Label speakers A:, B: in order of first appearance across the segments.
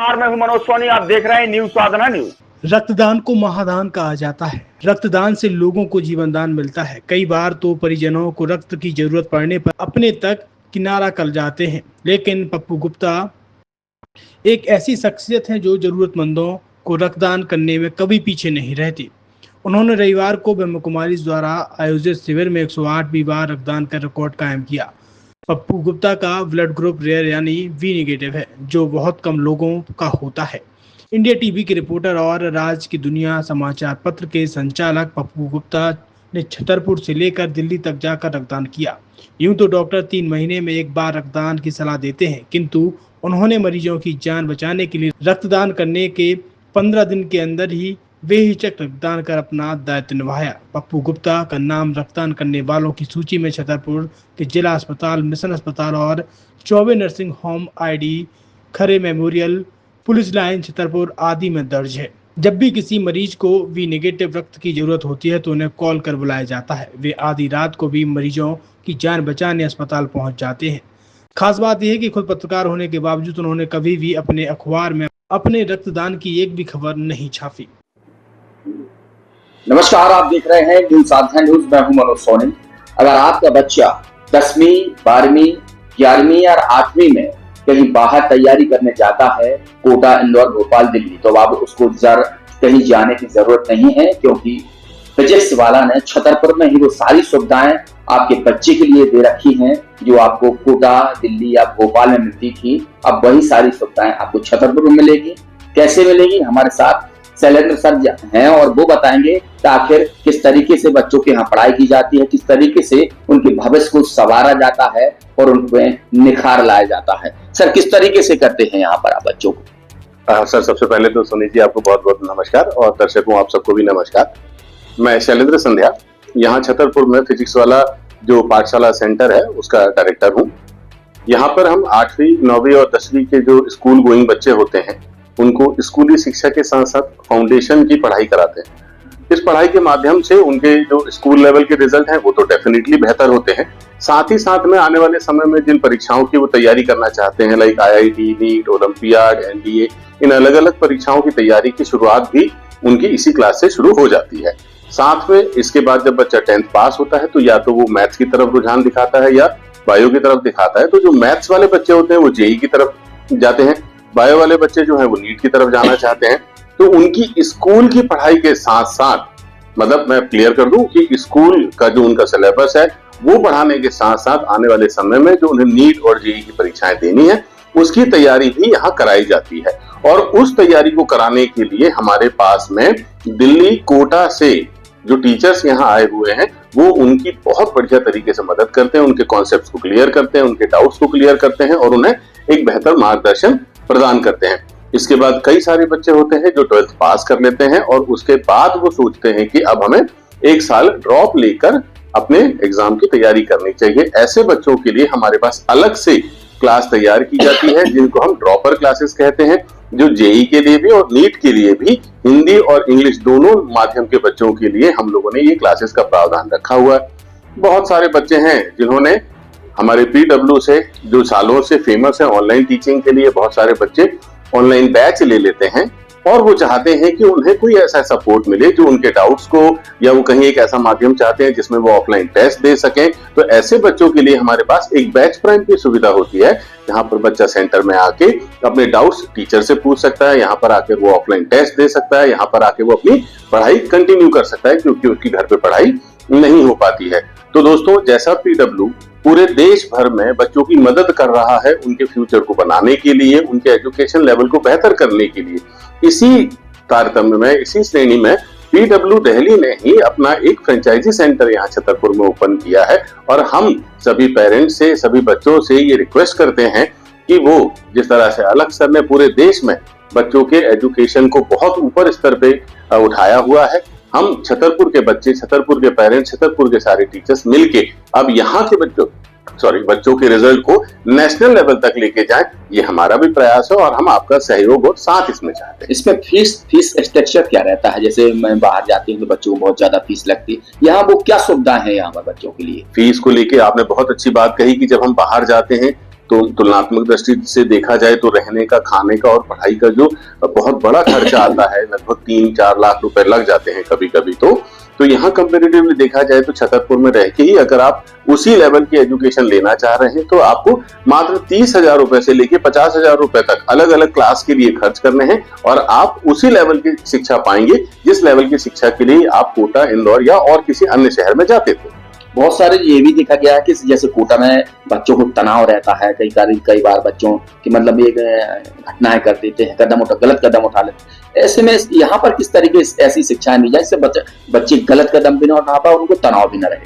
A: नमस्कार, मैं हूं मनोज सोनी। आप देख रहे हैं न्यूज साधना न्यूज।
B: रक्तदान को महादान कहा जाता है। रक्तदान से लोगों को जीवन दान मिलता है। कई बार तो परिजनों को रक्त की जरूरत पड़ने पर अपने तक किनारा कर जाते हैं, लेकिन पप्पू गुप्ता एक ऐसी शख्सियत है जो जरूरतमंदों को रक्तदान करने में कभी पीछे नहीं रहती। उन्होंने रविवार को ब्रह्म कुमारी द्वारा आयोजित शिविर में 108वीं बार रक्तदान कर रिकॉर्ड कायम किया। पप्पू गुप्ता का ब्लड ग्रुप रेयर यानी बी नेगेटिव है, जो बहुत कम लोगों का होता है। इंडिया टीवी के रिपोर्टर और राज की दुनिया समाचार पत्र के संचालक पप्पू गुप्ता ने छतरपुर से लेकर दिल्ली तक जाकर रक्तदान किया। यूं तो डॉक्टर 3 महीने में एक बार रक्तदान की सलाह देते हैं, किंतु उन्होंने मरीजों की जान बचाने के लिए रक्तदान करने के 15 दिन के अंदर ही बेहिचक रक्तदान कर अपना दायित्व निभाया। पप्पू गुप्ता का नाम रक्तदान करने वालों की सूची में छतरपुर के जिला अस्पताल, मिशन अस्पताल और 24 नर्सिंग होम, ID, खरे मेमोरियल, पुलिस लाइन छतरपुर आदि में दर्ज है। जब भी किसी मरीज को बी नेगेटिव रक्त की जरूरत होती है तो उन्हें कॉल कर बुलाया जाता है। वे आधी रात को भी मरीजों की जान बचाने अस्पताल पहुंच जाते हैं। खास बात यह है कि खुद पत्रकार होने के बावजूद उन्होंने कभी भी अपने अखबार में अपने रक्तदान की एक भी खबर नहीं छापी।
C: नमस्कार, आप देख रहे हैं न्यूज साधना न्यूज। मैं हूं मनोज सोनी। अगर आपका बच्चा 10वीं, 12वीं, 11वीं और 8वीं में कहीं बाहर तैयारी करने जाता है, कोटा, इंदौर, भोपाल, दिल्ली, तो अब उसको कहीं जाने की जरूरत नहीं है, क्योंकि फिजिक्स वाला ने छतरपुर में ही वो सारी सुविधाएं आपके बच्चे के लिए दे रखी हैं जो आपको कोटा, दिल्ली या भोपाल में मिलती थी। अब वही सारी सुविधाएं आपको छतरपुर में मिलेगी। कैसे मिलेगी? हमारे साथ शैलेंद्र सर हैं और वो बताएंगे कि आखिर किस तरीके से बच्चों के यहाँ पढ़ाई की जाती है, किस तरीके से उनके भविष्य को संवारा जाता है और उनमें निखार लाया जाता है। सर, किस तरीके से करते हैं यहाँ पर आप बच्चों को?
D: सर, सबसे पहले तो सुनी जी आपको बहुत बहुत नमस्कार और दर्शकों आप सबको भी नमस्कार। मैं शैलेंद्र संध्या यहाँ छतरपुर में फिजिक्स वाला जो पाठशाला सेंटर है उसका डायरेक्टर हूँ। यहाँ पर हम 8वीं, 9वीं और 10वीं के जो स्कूल गोइंग बच्चे होते हैं उनको स्कूली शिक्षा के साथ साथ फाउंडेशन की पढ़ाई कराते हैं। इस पढ़ाई के माध्यम से उनके जो स्कूल लेवल के रिजल्ट हैं वो तो डेफिनेटली बेहतर होते हैं। साथ ही साथ में आने वाले समय में जिन परीक्षाओं की वो तैयारी करना चाहते हैं, like IIT, NEET, olympiad, NDA, इन अलग अलग परीक्षाओं की तैयारी की शुरुआत भी उनकी इसी क्लास से शुरू हो जाती है। साथ में इसके बाद जब बच्चा 10th पास होता है तो या तो वो मैथ्स की तरफ रुझान दिखाता है या बायो की तरफ दिखाता है। तो जो मैथ्स वाले बच्चे होते हैं वो JEE की तरफ जाते हैं, बायो वाले बच्चे जो हैं वो नीट की तरफ जाना चाहते हैं। तो उनकी स्कूल की पढ़ाई के साथ साथ, मतलब मैं क्लियर कर दूं कि स्कूल का जो उनका सिलेबस है वो बढ़ाने के साथ साथ आने वाले समय में जो उन्हें नीट और JEE की परीक्षाएं देनी है उसकी तैयारी भी यहाँ कराई जाती है। और उस तैयारी को कराने के लिए हमारे पास में दिल्ली, कोटा से जो टीचर्स यहाँ आए हुए हैं वो उनकी बहुत बढ़िया तरीके से मदद करते हैं, उनके कॉन्सेप्ट्स को क्लियर करते हैं, उनके डाउट्स को क्लियर करते हैं और उन्हें एक बेहतर मार्गदर्शन प्रदान करते हैं। इसके बाद कई सारे बच्चे होते हैं जो 12th पास कर लेते हैं और उसके बाद वो सोचते हैं कि अब हमें 1 साल ड्रॉप लेकर अपने एग्जाम की तैयारी करनी चाहिए। ऐसे बच्चों के लिए हमारे पास अलग से क्लास तैयार की जाती है जिनको हम ड्रॉपर क्लासेस कहते हैं, जो JEE के लिए भी और नीट के लिए भी हिंदी और इंग्लिश दोनों माध्यम के बच्चों के लिए हम लोगों ने ये क्लासेस का प्रावधान रखा हुआ है। बहुत सारे बच्चे हैं जिन्होंने हमारे PW से जो सालों से फेमस है ऑनलाइन टीचिंग के लिए, बहुत सारे बच्चे ऑनलाइन बैच ले लेते हैं और वो चाहते हैं कि उन्हें कोई ऐसा सपोर्ट मिले जो उनके डाउट्स को, या वो कहीं एक ऐसा माध्यम चाहते हैं जिसमें वो ऑफलाइन टेस्ट दे सकें। तो ऐसे बच्चों के लिए हमारे पास एक बैच प्राइम की सुविधा होती है, जहां पर बच्चा सेंटर में आके अपने डाउट्स टीचर से पूछ सकता है, यहाँ पर आकर वो ऑफलाइन टेस्ट दे सकता है, यहाँ पर आके वो अपनी पढ़ाई कंटिन्यू कर सकता है क्योंकि उसकी घर पे पढ़ाई नहीं हो पाती है। तो दोस्तों, जैसा PW पूरे देश भर में बच्चों की मदद कर रहा है उनके फ्यूचर को बनाने के लिए, उनके एजुकेशन लेवल को बेहतर करने के लिए, इसी तारतम्य में, इसी श्रेणी में PW दिल्ली ने ही अपना एक फ्रेंचाइजी सेंटर यहाँ छतरपुर में ओपन किया है। और हम सभी पेरेंट्स से, सभी बच्चों से ये रिक्वेस्ट करते हैं कि वो जिस तरह से अलग सर ने पूरे देश में बच्चों के एजुकेशन को बहुत ऊपर स्तर पे उठाया हुआ है, हम छतरपुर के बच्चे, छतरपुर के पेरेंट्स, छतरपुर के सारे टीचर्स मिलके अब यहाँ के बच्चों के रिजल्ट को नेशनल लेवल तक लेके जाएं, ये हमारा भी प्रयास है और हम आपका सहयोग और साथ इसमें चाहते हैं।
C: इसमें फीस स्ट्रक्चर क्या रहता है? जैसे मैं बाहर जाती हूँ तो बच्चों को बहुत ज्यादा फीस लगती है, यहाँ वो क्या सुविधाएं हैं यहाँ पर बच्चों के लिए?
D: फीस को लेके आपने बहुत अच्छी बात कही कि जब हम बाहर जाते हैं तो तुलनात्मक दृष्टि से देखा जाए तो रहने का, खाने का और पढ़ाई का जो बहुत बड़ा खर्चा आता है, लगभग 3-4 लाख रुपए लग जाते हैं कभी कभी। तो यहाँ कंपेरेटिवली देखा जाए तो छतरपुर में रह के ही अगर आप उसी लेवल की एजुकेशन लेना चाह रहे हैं तो आपको मात्र 30,000 रुपए से लेके 50,000 रुपए तक अलग अलग क्लास के लिए खर्च करने हैं और आप उसी लेवल की शिक्षा पाएंगे जिस लेवल की शिक्षा के लिए आप कोटा, इंदौर या और किसी अन्य शहर में जाते थे।
C: बहुत सारे ये भी देखा गया है कि जैसे कोटा में बच्चों को तनाव रहता है, कई बार बच्चों की मतलब ये घटनाएं कर देते हैं, गलत कदम उठा लेते हैं। ऐसे में यहाँ पर किस तरीके से ऐसी शिक्षाएं दी जाए जिससे बच्चे गलत कदम भी ना उठा पाए, उनको तनाव भी ना रहे।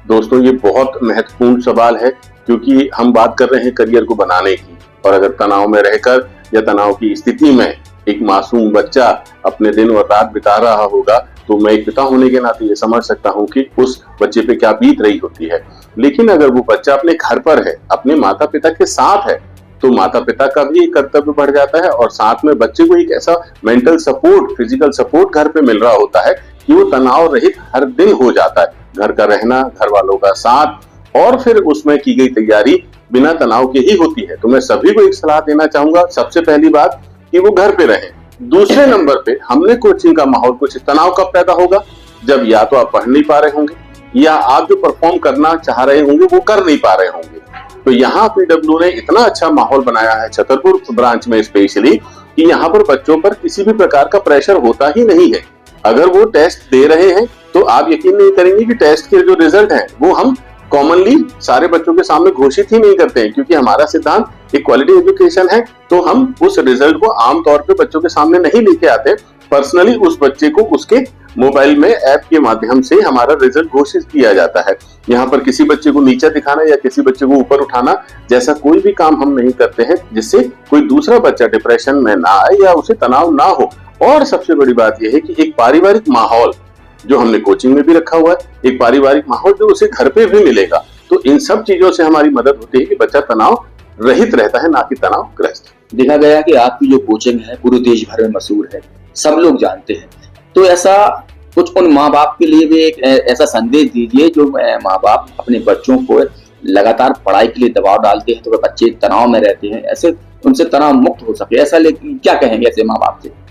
D: दोस्तों, ये बहुत महत्वपूर्ण सवाल है क्योंकि हम बात कर रहे हैं करियर को बनाने की, और अगर तनाव में रहकर या तनाव की स्थिति में एक मासूम बच्चा अपने दिन और रात बिता रहा होगा तो मैं एक पिता होने के नाते ये समझ सकता हूँ कि उस बच्चे पे क्या बीत रही होती है। लेकिन अगर वो बच्चा अपने घर पर है, अपने माता पिता के साथ है, तो माता पिता का भी एक कर्तव्य बढ़ जाता है और साथ में बच्चे को एक ऐसा मेंटल सपोर्ट, फिजिकल सपोर्ट घर पे मिल रहा होता है कि वो तनाव रहित हर दिन हो जाता है। घर का रहना, घर वालों का साथ और फिर उसमें की गई तैयारी बिना तनाव के ही होती है। तो मैं सभी को एक सलाह देना चाहूंगा, सबसे पहली बात कि वो घर पे रहें। दूसरे नंबर पे हमने कोचिंग का माहौल, कुछ तनाव कब पैदा होगा जब या तो आप पढ़ नहीं पा रहे होंगे या आप जो परफॉर्म करना चाह रहे होंगे वो कर नहीं पा रहे होंगे। तो यहाँ पीडब्ल्यू ने इतना अच्छा माहौल बनाया है छतरपुर ब्रांच में स्पेशली कि यहाँ पर बच्चों पर किसी भी प्रकार का प्रेशर होता ही नहीं है। अगर वो टेस्ट दे रहे हैं तो आप यकीन नहीं करेंगे कि टेस्ट के जो रिजल्ट हैं वो हम कॉमनली सारे बच्चों के सामने घोषित ही नहीं करते हैं, क्योंकि हमारा सिद्धांत एक क्वालिटी एजुकेशन है। तो हम उस रिजल्ट को आमतौर पे बच्चों के सामने नहीं लेके आते। पर्सनली उस बच्चे को उसके मोबाइल में ऐप के माध्यम से हमारा रिजल्ट घोषित किया जाता है। यहाँ पर किसी बच्चे को नीचा दिखाना या किसी बच्चे को ऊपर उठाना जैसा कोई भी काम हम नहीं करते हैं जिससे कोई दूसरा बच्चा डिप्रेशन में ना आए या उसे तनाव ना हो। और सबसे बड़ी बात यह है कि एक पारिवारिक माहौल जो हमने कोचिंग में भी रखा हुआ है, एक पारिवारिक माहौल जो उसे घर पे भी मिलेगा। तो इन सब चीजों से हमारी मदद होती है कि बच्चा तनाव रहित रहता है, ना कि तनाव ग्रस्त।
C: देखा गया कि आपकी जो कोचिंग है पूरे देश भर में मशहूर है, सब लोग जानते हैं। तो ऐसा कुछ उन माँ बाप के लिए भी एक ऐसा संदेश दीजिए जो माँ बाप अपने बच्चों को लगातार पढ़ाई के लिए दबाव डालते हैं तो बच्चे तनाव में रहते हैं, ऐसे उनसे तनाव मुक्त हो सके, ऐसा लेकिन क्या कहेंगे ऐसे माँ बाप से?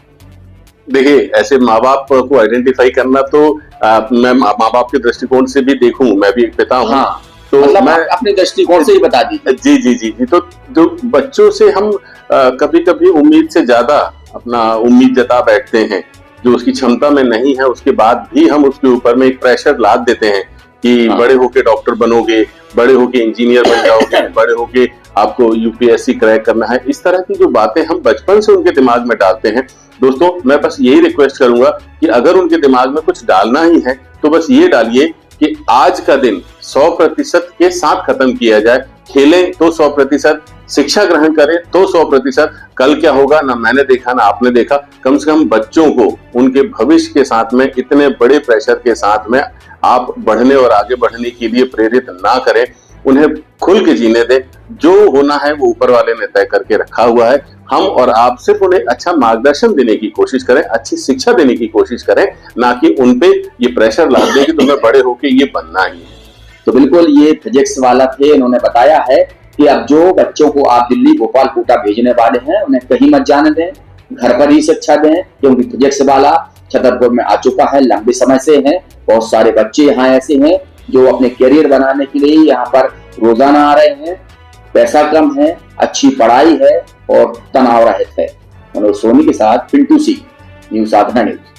D: देखिए, ऐसे माँ बाप को आइडेंटिफाई करना तो मैं माँ बाप के दृष्टिकोण से भी देखूं, मैं भी एक पिता हूँ।
C: हाँ,
D: तो
C: मतलब
D: मैं
C: अपने दृष्टिकोण से ही बता दीजिए।
D: जी जी जी जी। तो जो बच्चों से हम कभी कभी उम्मीद से ज्यादा अपना उम्मीद जता बैठते हैं जो उसकी क्षमता में नहीं है, उसके बाद भी हम उसके ऊपर में एक प्रेशर लाद देते हैं कि बड़े होके डॉक्टर बनोगे, बड़े होके इंजीनियर बन जाओगे, बड़े होके आपको यूपीएससी क्रैक करना है। इस तरह की जो बातें हम बचपन से उनके दिमाग में डालते हैं, दोस्तों मैं बस यही रिक्वेस्ट करूंगा कि अगर उनके दिमाग में कुछ डालना ही है तो बस ये डालिए कि आज का दिन 100% के साथ खत्म किया जाए। खेलें तो 100%, शिक्षा ग्रहण करें तो 100%। कल क्या होगा ना मैंने देखा ना आपने देखा। कम से कम बच्चों को उनके भविष्य के साथ में इतने बड़े प्रेशर के साथ में आप बढ़ने और आगे बढ़ने के लिए प्रेरित ना करें, उन्हें खुल के जीने दें। जो होना है वो ऊपर वाले ने तय करके रखा हुआ है। हम और आप सिर्फ उन्हें अच्छा मार्गदर्शन देने की कोशिश करें, अच्छी शिक्षा देने की कोशिश करें, ना कि उनपे ये प्रेशर ला दें कि तुम्हें बड़े होके ये बनना ही है।
C: तो बिल्कुल ये फिजिक्स वाला थे, इन्होंने बताया है कि अब जो बच्चों को आप दिल्ली, भोपाल, कोटा भेजने वाले हैं उन्हें कहीं मत जाने दें, घर पर ही शिक्षा दें, क्योंकि फिजिक्स वाला छतरपुर में आ चुका है, लंबे समय से है। बहुत सारे बच्चे यहाँ ऐसे हैं जो अपने करियर बनाने के लिए यहाँ पर रोजाना आ रहे हैं। पैसा कम है, अच्छी पढ़ाई है और तनाव रहित है। मनोज सोनी के साथ पिंटू सिंह, न्यूज़ साधना न्यूज़।